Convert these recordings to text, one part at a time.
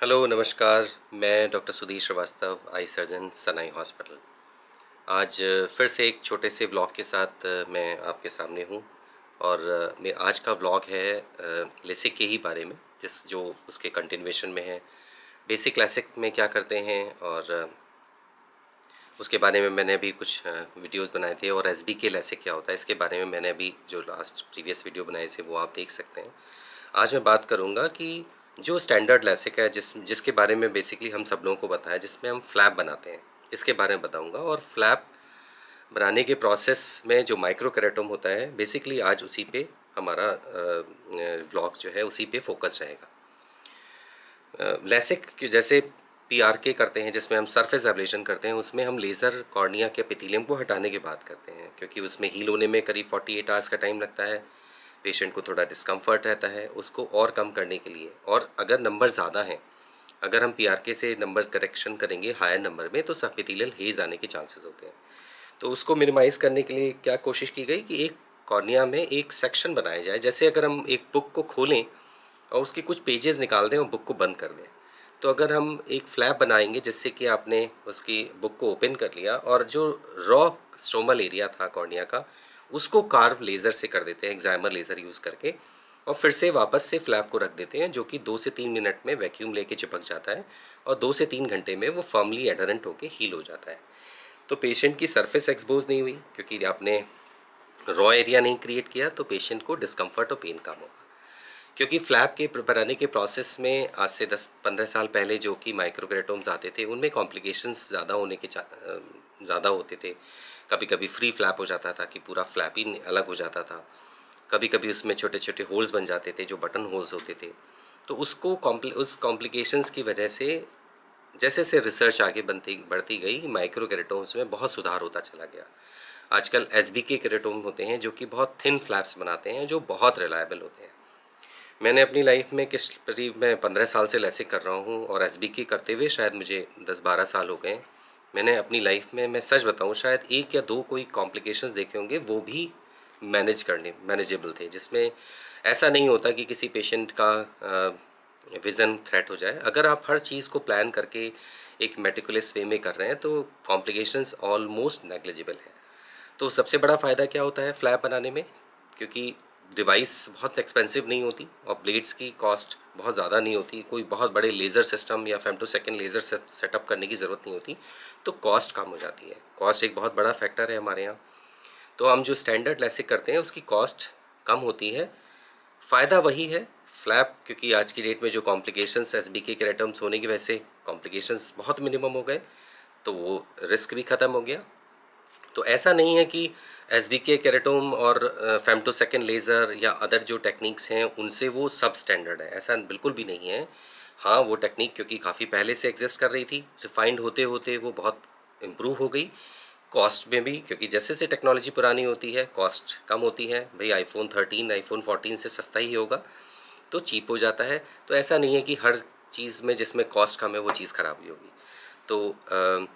Hello नमस्कार। मैं doctor Sudhir Srivastava, eye surgeon, Sanai hospital. आज फिर से एक छोटे से व्लॉग के साथ मैं आपके सामने हूँ। और मैं आज का व्लॉग है लेसिक के ही बारे में, जिस जो उसके कंटिन्यूएशन में है। बेसिक लेसिक में क्या करते हैं और उसके बारे में मैंने अभी कुछ वीडियोस बनाए थे। और एसबी के लेसिक क्या होता है इसके बारे में मैंने अभी जो लास्ट प्रीवियस वीडियो बनाए थे वो आप देख सकते हैं। आज मैं बात करूंगा कि जो स्टैंडर्ड लेसिक है जिसके बारे में बेसिकली हम सब लोगों को बताया, जिसमें हम फ्लैप बनाते हैं, इसके बारे में बताऊंगा। और फ्लैप बनाने के प्रोसेस में जो माइक्रोकेरेटोम होता है, बेसिकली आज उसी पे हमारा व्लॉग जो है उसी पे फोकस रहेगा। लेसिक जैसे पीआरके करते हैं जिसमें हम सरफेस एब्लेशन करते हैं, उसमें हम लेज़र कॉर्निया के एपिथेलियम को हटाने की बात करते हैं, क्योंकि उसमें हील होने में करीब 48 आवर्स का टाइम लगता है। पेशेंट को थोड़ा डिस्कम्फर्ट रहता है, उसको और कम करने के लिए। और अगर नंबर ज़्यादा हैं, अगर हम पीआरके से नंबर करेक्शन करेंगे हायर नंबर में, तो एपिथेलियल हेज आने के चांसेस होते हैं। तो उसको मिनिमाइज़ करने के लिए क्या कोशिश की गई कि एक कॉर्निया में एक सेक्शन बनाया जाए। जैसे अगर हम एक बुक को खोलें और उसके कुछ पेजेस निकाल दें और बुक को बंद कर दें, तो अगर हम एक फ्लैप बनाएंगे जिससे कि आपने उसकी बुक को ओपन कर लिया और जो रॉ स्ट्रोमल एरिया था कॉर्निया का, उसको कार्व लेज़र से कर देते हैं, एक्साइमर लेज़र यूज़ करके। और फिर से वापस से फ्लैप को रख देते हैं, जो कि 2 से 3 मिनट में वैक्यूम लेके चिपक जाता है और 2 से 3 घंटे में वो फर्मली एडरेंट होकर हील हो जाता है। तो पेशेंट की सरफेस एक्सपोज नहीं हुई, क्योंकि आपने रॉ एरिया नहीं क्रिएट किया, तो पेशेंट को डिस्कम्फर्ट और पेन कम होगा। क्योंकि फ्लैप के बनाने के प्रोसेस में आज से 10-15 साल पहले जो कि माइक्रोकेरेटोम्स आते थे, उनमें कॉम्प्लिकेशंस ज़्यादा होने के ज़्यादा होते थे। कभी कभी फ्री फ्लैप हो जाता था कि पूरा फ्लैप ही अलग हो जाता था। कभी कभी उसमें छोटे छोटे होल्स बन जाते थे जो बटन होल्स होते थे। तो उस कॉम्प्लिकेशंस की वजह से जैसे जैसे रिसर्च आगे बनती बढ़ती गई, माइक्रोकेरेटोम्स में बहुत सुधार होता चला गया। आजकल एसबी के केरेटोम होते हैं जो कि बहुत थिन फ्लैप्स बनाते हैं, जो बहुत रिलायबल होते हैं। मैंने अपनी लाइफ में करीब मैं 15 साल से लेसिक कर रहा हूँ, और एसबीके करते हुए शायद मुझे 10-12 साल हो गए। मैंने अपनी लाइफ में, मैं सच बताऊँ, शायद एक या दो कोई कॉम्प्लिकेशंस देखे होंगे, वो भी मैनेजेबल थे, जिसमें ऐसा नहीं होता कि किसी पेशेंट का विज़न थ्रेट हो जाए। अगर आप हर चीज़ को प्लान करके एक मेटिकुलस वे में कर रहे हैं, तो कॉम्प्लिकेशंस ऑलमोस्ट नेग्लिजिबल है। तो सबसे बड़ा फ़ायदा क्या होता है फ्लैप बनाने में, क्योंकि डिवाइस बहुत एक्सपेंसिव नहीं होती और ब्लेड्स की कॉस्ट बहुत ज़्यादा नहीं होती। कोई बहुत बड़े लेज़र सिस्टम या फेम्टोसेकंड लेज़र सेटअप करने की ज़रूरत नहीं होती, तो कॉस्ट कम हो जाती है। कॉस्ट एक बहुत बड़ा फैक्टर है हमारे यहाँ। तो हम जो स्टैंडर्ड लेसिक करते हैं उसकी कॉस्ट कम होती है। फ़ायदा वही है फ्लैप, क्योंकि आज की डेट में जो कॉम्प्लिकेशंस एसबीके केरेटम्स होने की वजह से कॉम्प्लिकेशंस बहुत मिनिमम हो गए, तो वो रिस्क भी ख़त्म हो गया। तो ऐसा नहीं है कि एस बी के केरेटोम और फेम्टोसेकंड लेज़र या अदर जो टेक्निक्स हैं उनसे वो सब स्टैंडर्ड है, ऐसा बिल्कुल भी नहीं है। हाँ, वो टेक्निक क्योंकि काफ़ी पहले से एग्जिस्ट कर रही थी, रिफाइंड होते होते वो बहुत इम्प्रूव हो गई। कॉस्ट में भी, क्योंकि जैसे जैसे टेक्नोलॉजी पुरानी होती है कॉस्ट कम होती है। भाई आईफोन 13 आईफोन 14 से सस्ता ही होगा, तो चीप हो जाता है। तो ऐसा नहीं है कि हर चीज़ में जिसमें कॉस्ट कम है वो चीज़ ख़राब ही होगी। तो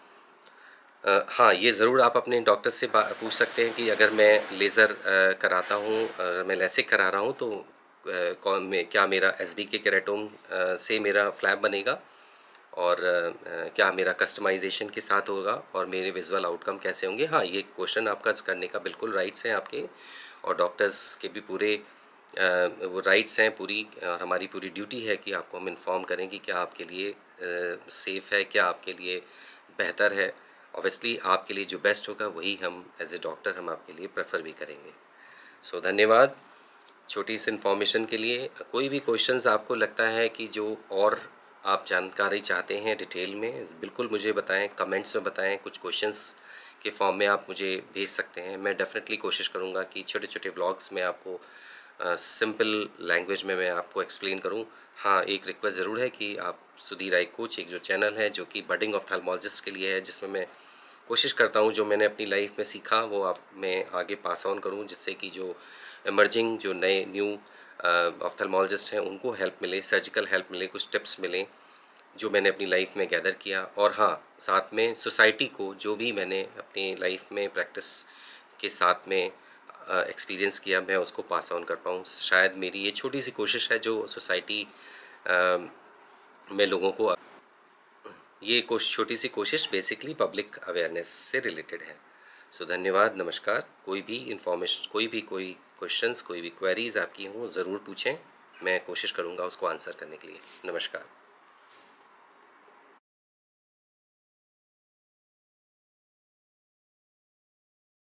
हाँ, ये ज़रूर आप अपने डॉक्टर से पूछ सकते हैं कि अगर मैं लेज़र कराता हूँ, मैं लेसिक करा रहा हूँ, तो क्या मेरा एसबीके केरेटोम से मेरा फ्लैप बनेगा, और क्या मेरा कस्टमाइजेशन के साथ होगा, और मेरे विजुअल आउटकम कैसे होंगे। हाँ, ये क्वेश्चन आपका करने का बिल्कुल राइट्स हैं आपके, और डॉक्टर्स के भी पूरे वो राइट्स हैं पूरी, और हमारी पूरी ड्यूटी है कि आपको हम इन्फॉर्म करें कि क्या आपके लिए सेफ़ है, क्या आपके लिए बेहतर है। ऑब्वियसली आपके लिए जो बेस्ट होगा वही हम एज ए डॉक्टर हम आपके लिए प्रेफर भी करेंगे। सो धन्यवाद छोटी सी इन्फॉर्मेशन के लिए। कोई भी क्वेश्चंस आपको लगता है कि जो और आप जानकारी चाहते हैं डिटेल में, बिल्कुल मुझे बताएं, कमेंट्स में बताएं। कुछ क्वेश्चंस के फॉर्म में आप मुझे भेज सकते हैं। मैं डेफिनेटली कोशिश करूंगा कि छोटे छोटे व्लॉग्स में आपको सिंपल लैंग्वेज में मैं आपको एक्सप्लेन करूं। हाँ, एक रिक्वेस्ट ज़रूर है कि आप सुधीर आई कोच, एक जो चैनल है जो कि बडिंग ऑफ्थेल्मोलॉजिस्ट के लिए है, जिसमें मैं कोशिश करता हूँ जो मैंने अपनी लाइफ में सीखा वो आप मैं आगे पास ऑन करूँ, जिससे कि जो इमर्जिंग जो नए न्यू ऑफ्थेल्मोलॉजिस्ट हैं उनको हेल्प मिले, सर्जिकल हेल्प मिले, कुछ टिप्स मिलें जो मैंने अपनी लाइफ में गैदर किया। और हाँ, साथ में सोसाइटी को जो भी मैंने अपनी लाइफ में प्रैक्टिस के साथ में एक्सपीरियंस किया, मैं उसको पास ऑन कर पाऊँ। शायद मेरी ये छोटी सी कोशिश है जो सोसाइटी मैं लोगों को, ये छोटी सी कोशिश बेसिकली पब्लिक अवेयरनेस से रिलेटेड है। सो धन्यवाद, नमस्कार। कोई भी इंफॉर्मेशन, कोई क्वेश्चंस, कोई भी क्वेरीज आपकी हों ज़रूर पूछें, मैं कोशिश करूँगा उसको आंसर करने के लिए। नमस्कार।